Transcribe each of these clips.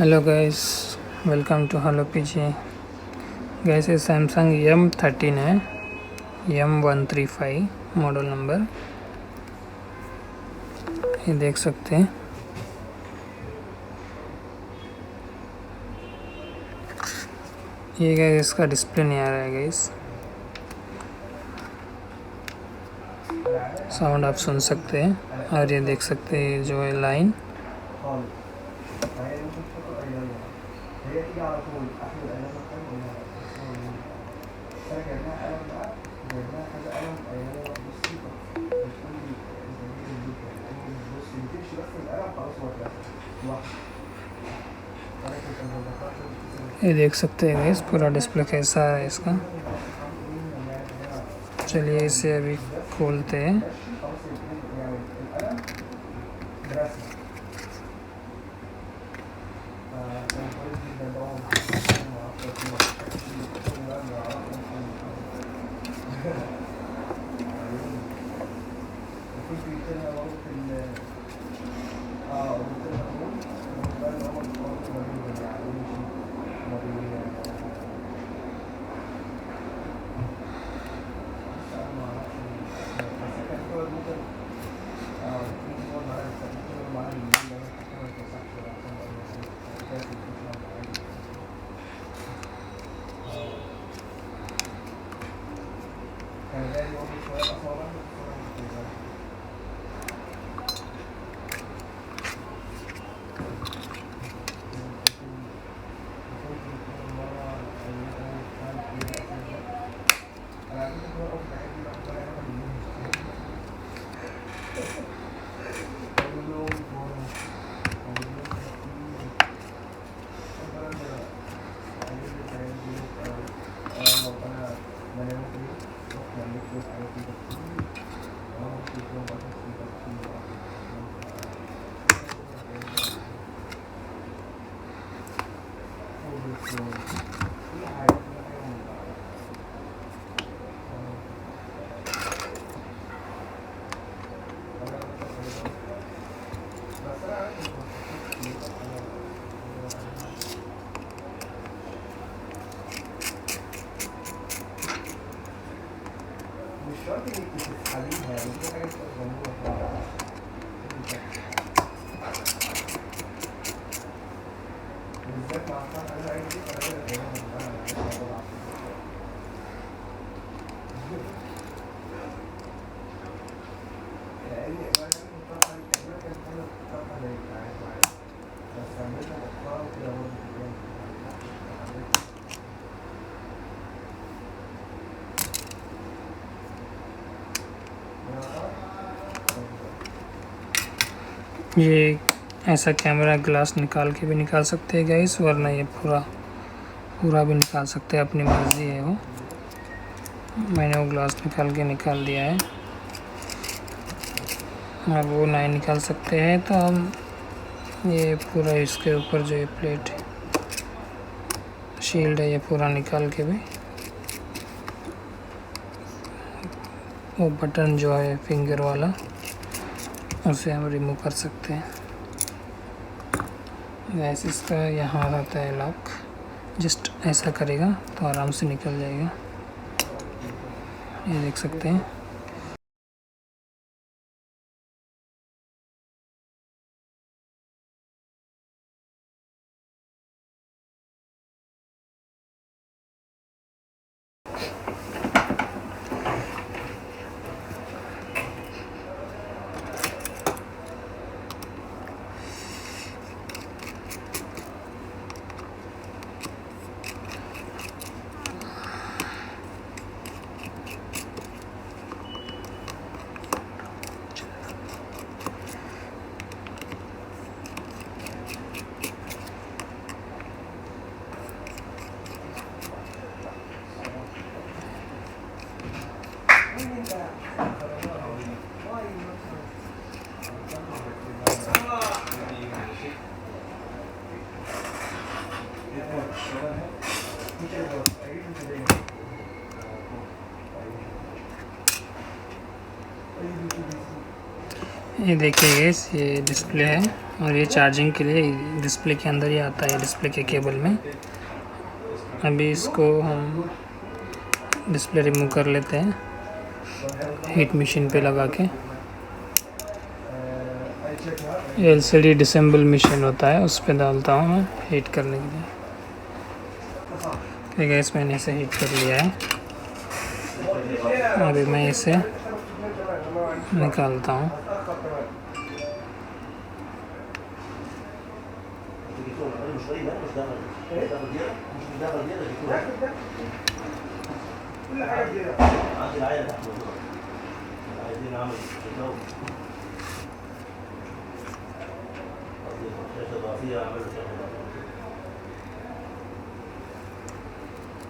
Hello guys, welcome to Hello PG. Guys, ये Samsung M13 है, M135 model number, ये देख सकते हैं। ये गाइस इसका डिस्प्ले नहीं आ रहा है गाइस, साउंड आप सुन सकते हैं और ये देख सकते हैं जो है लाइन। ये देख सकते हैं गाइस पूरा डिस्प्ले कैसा है इसका। चलिए इसे अभी खोलते हैं। ये ऐसा कैमरा ग्लास निकाल के भी निकाल सकते हैं गाइस, वरना ये पूरा भी निकाल सकते हैं, अपनी मर्जी है वो। मैंने वो ग्लास निकाल दिया है। अब वो नहीं निकाल सकते हैं तो हम ये पूरा इसके ऊपर जो ये प्लेट शील्ड है ये पूरा निकाल के भी वो बटन जो है फिंगर वाला उसे हम रिमूव कर सकते हैं। वैसे इसका यहाँ रहता है लॉक, जस्ट ऐसा करेगा तो आराम से निकल जाएगा, ये देख सकते हैं। ये देखिए गाइस, ये डिस्प्ले है और ये चार्जिंग के लिए डिस्प्ले के अंदर ही आता है, डिस्प्ले के केबल में। अभी इसको हम डिस्प्ले रिमूव कर लेते हैं हीट मशीन पे लगा के। LCD डिसेंबल मशीन होता है, उस पर डालता हूँ मैं हीट करने के लिए। ठीक है, इस मैंने इसे हीट कर लिया है। अभी मैं इसे निकालता हूँ।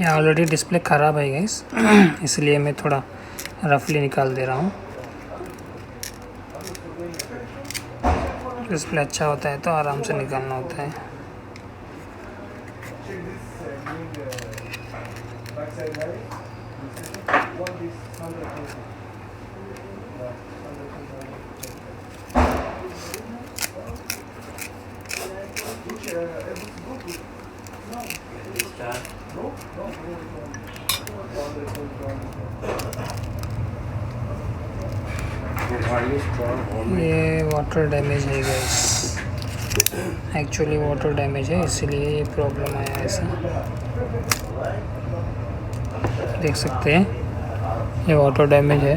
ये ऑलरेडी डिस्प्ले ख़राब है गाइस, इसलिए मैं थोड़ा रफली निकाल दे रहा हूँ। डिस्प्ले अच्छा होता है तो आराम से निकालना होता है। ये वाटर डैमेज है गाइस, एक्चुअली वाटर डैमेज है, इसलिए ये प्रॉब्लम आया है। ऐसा देख सकते हैं, ये वाटर डैमेज है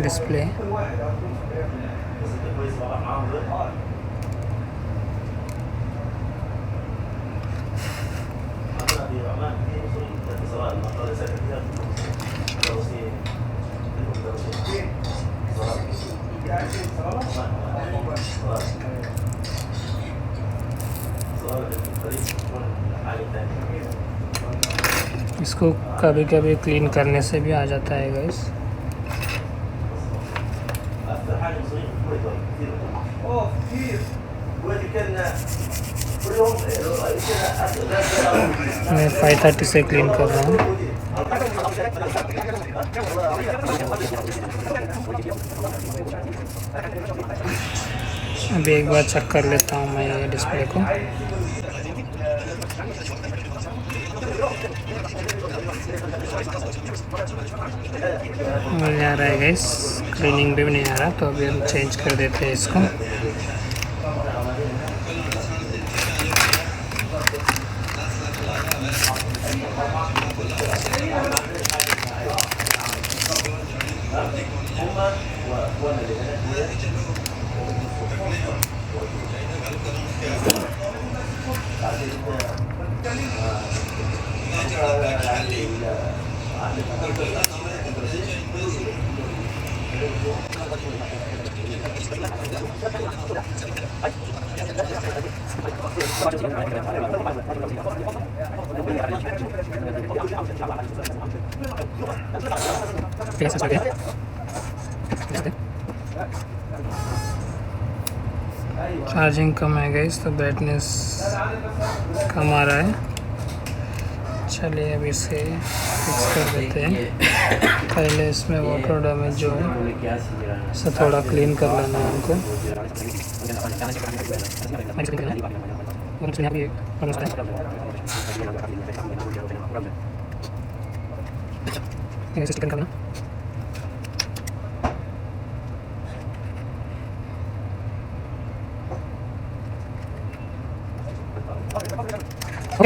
डिस्प्ले। इसको कभी कभी क्लीन करने से भी आ जाता है गाइस। मैं 530 से क्लीन कर रहा हूँ। अभी एक बार चेक कर लेता हूँ मैं ये डिस्प्ले को। नहीं आ रहा है गाइस, क्लीनिंग भी नहीं आ रहा, तो अभी हम चेंज कर देते हैं इसको। चार्जिंग कम है गाइस, तो ब्राइटनेस कम आ रहा है। चलिए अब इसे फिक्स कर देते हैं। पहले इसमें वाटर डैमेज जो है इसे थोड़ा क्लीन कर लेना है हमको। करना ओके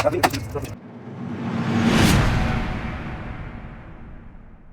Finish.